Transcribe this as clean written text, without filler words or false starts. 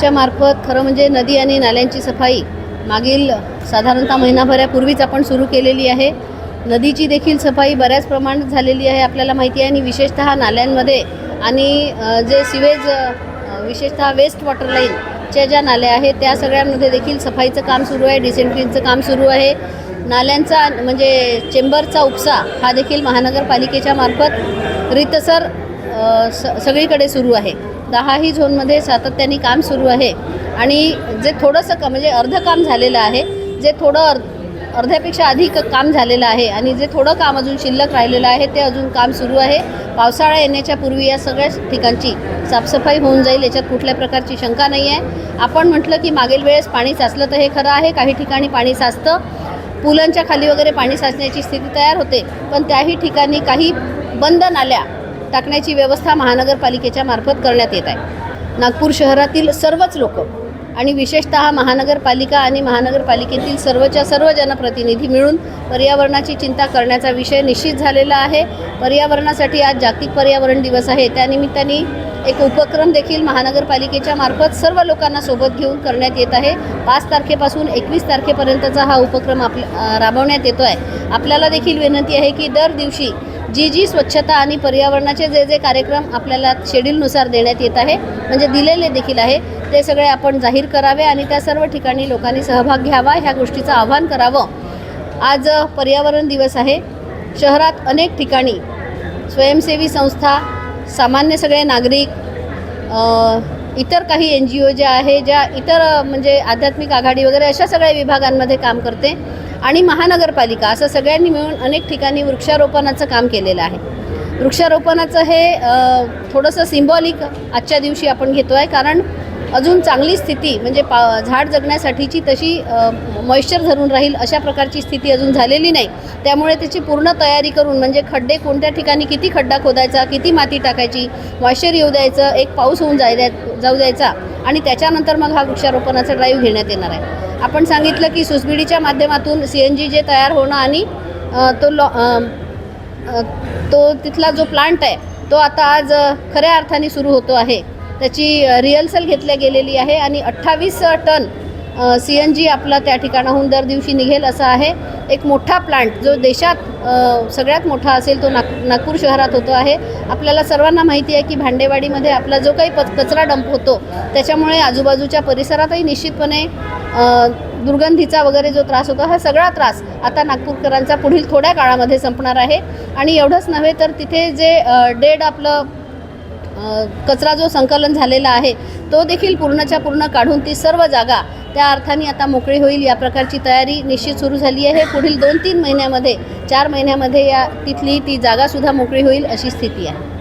च्या मार्फत खरं म्हणजे नदी आणि नाल्यांची सफाई मागील साधारणतः महिनाभरापूर्वीच आपण सुरू केलेली आहे। नदीची देखील सफाई बऱ्याच प्रमाणात झालेली आहे आपल्याला माहिती आहे आणि विशेषतः नाल्यांमध्ये आणि जे सिवेज विशेषतः वेस्ट वॉटर लाईनच्या ज्या नाल्या आहेत त्या सगळ्यांमध्ये देखील सफाईचं काम सुरू आहे, डिसेंट्रिंगचं काम सुरू आहे। नाल्यांचा म्हणजे चेंबरचा उपसा हा देखील महानगरपालिकेच्या मार्फत रीतसर सगळीकडे सुरू आहे। 10ही झोनमध्ये सातत्याने काम सुरू आहे आणि जे थोडंसं म्हणजे अर्ध काम झालेलं आहे, जे थोडं अर्ध्यापेक्षा अधिक काम झालेलं आहे आणि जे थोडं काम अजून शिल्लक राहिलेलं आहे ते अजून काम सुरू आहे। पावसाळा येण्याच्या पूर्वी या सगळ्या ठिकाणची साफसफाई होऊन जाईल, याच्यात कुठल्या प्रकारची शंका नाही आहे। आपण म्हटलं की मागील वेळेस पाणी साचलं तर हे खरं आहे, काही ठिकाणी पाणी साचतं, पुलांच्या खाली वगैरे पाणी साचण्याची स्थिती तयार होते, पण त्याही ठिकाणी काही बंद नाल्या टाकण्याची व्यवस्था महानगरपालिकेच्या मार्फत करण्यात येत आहे। नागपूर शहरातील सर्वच लोक आणि विशेषतः महानगरपालिका आणि महानगरपालिकेतील सर्वच्या सर्व जनप्रतिनिधी मिळून पर्यावरणाची चिंता करण्याचा विषय निश्चित झालेला आहे। पर्यावरणासाठी आज जागतिक पर्यावरण दिवस आहे, त्यानिमित्ताने एक उपक्रम देखील महानगरपालिकेच्या मार्फत सर्व लोकांना सोबत घेऊन करण्यात येत आहे। 5 तारखेपासून 21 तारखेपर्यंतचा हा उपक्रम राबवण्यात येतो आहे। आपल्याला देखील विनंती आहे की दर दिवशी जी स्वच्छता आणि पर्यावरणाचे जे कार्यक्रम आपल्याला शेड्यूलनुसार देण्यात येत आहे, म्हणजे दिलेले देखील आहे, ते सगळे आपण जाहीर करावे आणि त्या सर्व ठिकाणी लोकांनी सहभाग घ्यावा, ह्या गोष्टीचं आवाहन करावं। आज पर्यावरण दिवस आहे। शहरात अनेक ठिकाणी स्वयंसेवी संस्था, सामान्य सगळे नागरिक, इतर काही NGO ज्या आहे, ज्या इतर म्हणजे आध्यात्मिक आघाडी वगैरे अशा सगळ्या विभागांमध्ये काम करते आणि महानगरपालिका असं सगळ्यांनी मिळून अनेक ठिकाणी वृक्षारोपणाचं काम केलेलं आहे। वृक्षारोपणाचं हे थोडंसं सिम्बॉलिक आजच्या दिवशी आपण घेतो आहे, कारण अजून चांगली स्थिती म्हणजे झाड जगण्यासाठीची तशी मॉइश्चर धरून राहील अशा प्रकारची स्थिती अजून झालेली नाही। त्यामुळे त्याची पूर्ण तयारी करून म्हणजे खड्डे कोणत्या ठिकाणी किती खड्डा खोदायचा, किती माती टाकायची, मॉइश्चर येऊ द्यायचं, एक पाऊस होऊन जाऊ द्यायचा आणि त्याच्यानंतर मग हा वृक्षारोपणाचा ड्राईव्ह घेण्यात येणार आहे। आपण सांगितलं की सुसबीडीच्या माध्यमातून CNG जे तयार होणं आणि तो तिथला जो प्लांट आहे तो आता आज खऱ्या अर्थाने सुरू होतो आहे। त्याची रिहर्सल घेतल्या गेलेली आहे आणि 28 टन CNG आपला त्या ठिकाणाहून दर दिवशी निघेल असा आहे। एक मोठा प्लांट जो देशात सगळ्यात मोठा असेल तो नागपूर शहरात होतो आहे। आपल्याला सर्वांना माहिती आहे की भांडेवाडीमध्ये आपला जो काही कचरा डंप होतो त्याच्यामुळे आजूबाजूच्या परिसरातही निश्चितपणे दुर्गंधीचा वगैरे जो त्रास होतो, हा सगळा त्रास आता नागपूरकरांचा पुढील थोड्या काळामध्ये संपणार आहे। आणि एवढंच नव्हे तर तिथे जे डेड आपलं कचरा जो संकलन झालेला आहे तो देखील पूर्णच्या पूर्ण काढून ती सर्व जागा त्या अर्थाने आता मोकळी होईल, या प्रकारची तयारी निश्चित सुरू झाली आहे। पुढील 2-3 महिन्यामध्ये 4 महिन्यामध्ये तिथली ती जागासुद्धा मोकळी होईल अशी स्थिती आहे।